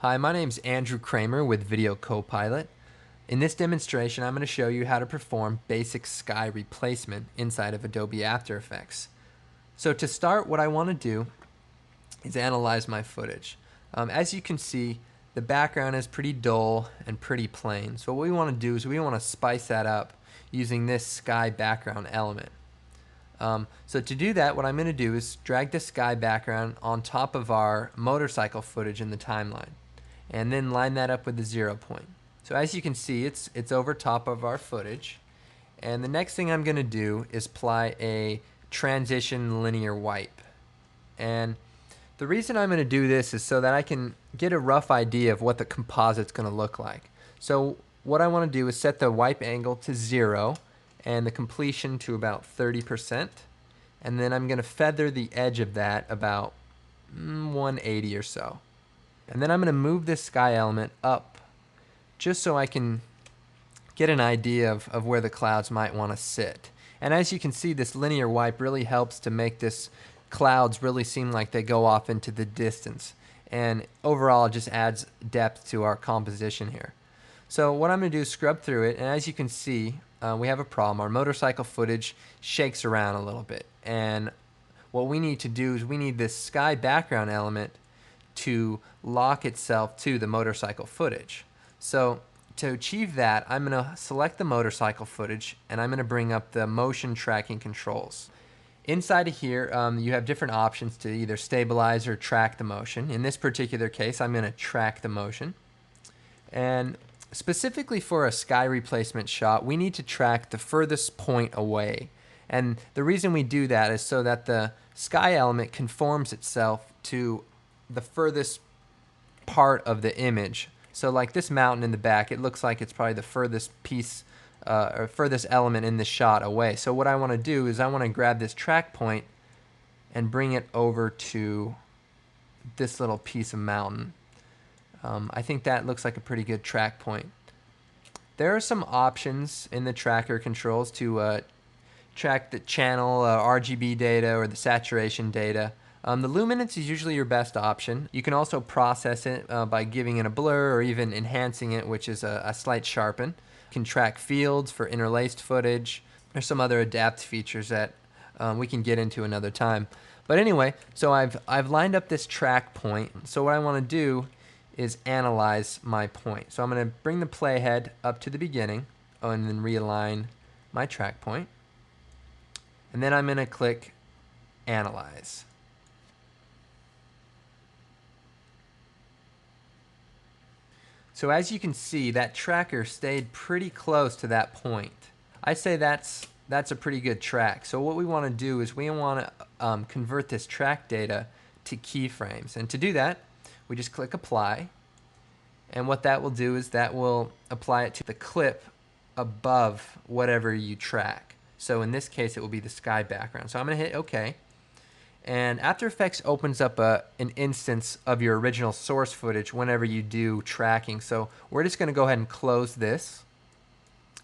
Hi, my name's Andrew Kramer with Video Copilot. In this demonstration, I'm going to show you how to perform basic sky replacement inside of Adobe After Effects. So to start, what I want to do is analyze my footage. As you can see, the background is pretty dull and pretty plain. So what we want to do is we want to spice that up using this sky background element. So to do that, what I'm going to do is drag the sky background on top of our motorcycle footage in the timeline, and then line that up with the 0 point. So as you can see, it's over top of our footage. And the next thing I'm going to do is apply a transition linear wipe. And the reason I'm going to do this is so that I can get a rough idea of what the composite's going to look like. So what I want to do is set the wipe angle to 0 and the completion to about 30%. And then I'm going to feather the edge of that about 180 or so. And then I'm going to move this sky element up just so I can get an idea of where the clouds might want to sit. And as you can see, this linear wipe really helps to make this clouds really seem like they go off into the distance. And overall, it just adds depth to our composition here. So what I'm going to do is scrub through it, and as you can see, we have a problem. Our motorcycle footage shakes around a little bit. And what we need to do is we need this sky background element to lock itself to the motorcycle footage. So to achieve that, I'm going to select the motorcycle footage and I'm going to bring up the motion tracking controls. Inside of here, you have different options to either stabilize or track the motion. In this particular case, I'm going to track the motion. And specifically for a sky replacement shot, we need to track the furthest point away. And the reason we do that is so that the sky element conforms itself to the furthest part of the image. So like this mountain in the back, it looks like it's probably the furthest piece or furthest element in the shot away. So what I want to do is I want to grab this track point and bring it over to this little piece of mountain. I think that looks like a pretty good track point. There are some options in the tracker controls to track the channel RGB data or the saturation data. The luminance is usually your best option. You can also process it by giving it a blur or even enhancing it, which is a slight sharpen. You can track fields for interlaced footage. There's some other adapt features that we can get into another time. But anyway, so I've lined up this track point. So what I want to do is analyze my point. So I'm going to bring the playhead up to the beginning and then realign my track point. And then I'm going to click Analyze. So as you can see, that tracker stayed pretty close to that point. I say that's a pretty good track. So what we want to do is we want to convert this track data to keyframes. And to do that, we just click Apply. And what that will do is that will apply it to the clip above whatever you track. So in this case, it will be the sky background. So I'm going to hit OK. And After Effects opens up an instance of your original source footage whenever you do tracking. So we're just going to go ahead and close this.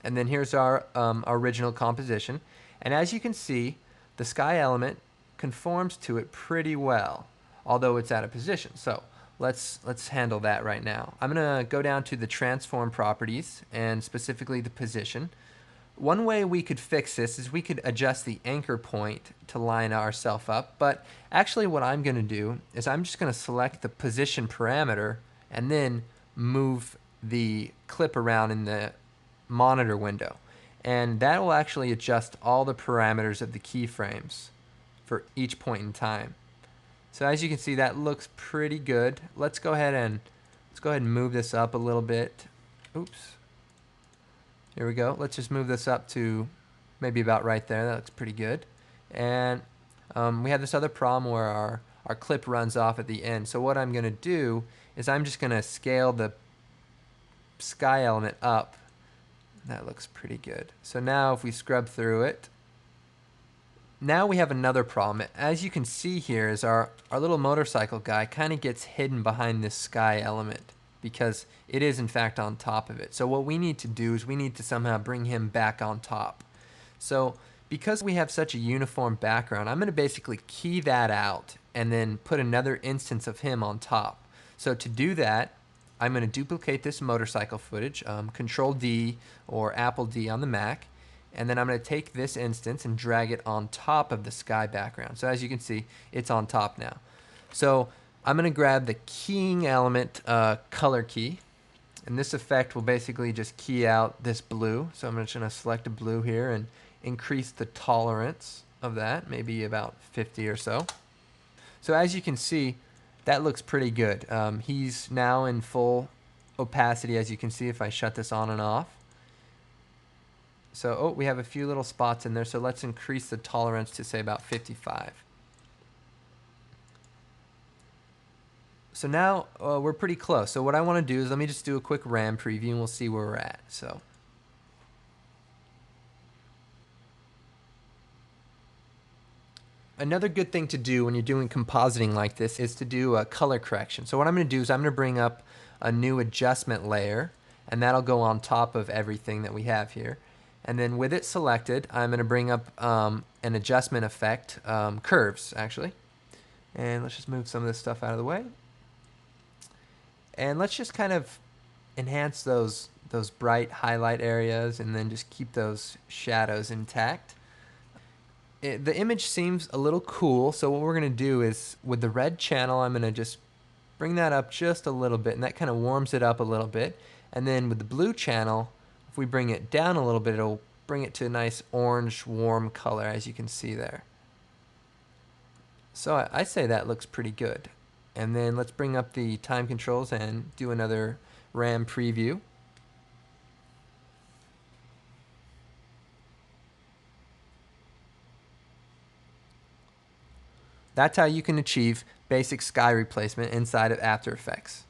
And then here's our original composition. And as you can see, the sky element conforms to it pretty well, although it's out of position. So let's handle that right now. I'm going to go down to the transform properties and specifically the position. One way we could fix this is we could adjust the anchor point to line ourselves up, but actually what I'm going to do is I'm just going to select the position parameter and then move the clip around in the monitor window. And that will actually adjust all the parameters of the keyframes for each point in time. So as you can see, that looks pretty good. Let's go ahead and move this up a little bit. Oops. Here we go. Let's just move this up to maybe about right there. That looks pretty good. And we have this other problem where our clip runs off at the end. So what I'm going to do is I'm just going to scale the sky element up. That looks pretty good. So now if we scrub through it, now we have another problem. As you can see here is our little motorcycle guy kind of gets hidden behind this sky element, because it is in fact on top of it. So what we need to do is we need to somehow bring him back on top. So because we have such a uniform background, I'm going to basically key that out and then put another instance of him on top. So to do that, I'm going to duplicate this motorcycle footage, Control D or Apple D on the Mac, and then I'm going to take this instance and drag it on top of the sky background. So as you can see, it's on top now. So I'm going to grab the keying element color key, and this effect will basically just key out this blue. So I'm just going to select a blue here and increase the tolerance of that, maybe about 50 or so. So as you can see, that looks pretty good. He's now in full opacity, as you can see if I shut this on and off. So, we have a few little spots in there, so let's increase the tolerance to say about 55. So now we're pretty close. So what I want to do is let me just do a quick RAM preview and we'll see where we're at. So another good thing to do when you're doing compositing like this is to do a color correction. So what I'm going to do is I'm going to bring up a new adjustment layer, and that'll go on top of everything that we have here. And then with it selected, I'm going to bring up an adjustment effect, curves actually. And let's just move some of this stuff out of the way. And let's just kind of enhance those bright highlight areas and then just keep those shadows intact. The image seems a little cool, so what we're going to do is with the red channel, I'm going to just bring that up just a little bit, and that kind of warms it up a little bit. And then with the blue channel, if we bring it down a little bit, it'll bring it to a nice orange warm color, as you can see there. So I say that looks pretty good. And then let's bring up the time controls and do another RAM preview. That's how you can achieve basic sky replacement inside of After Effects.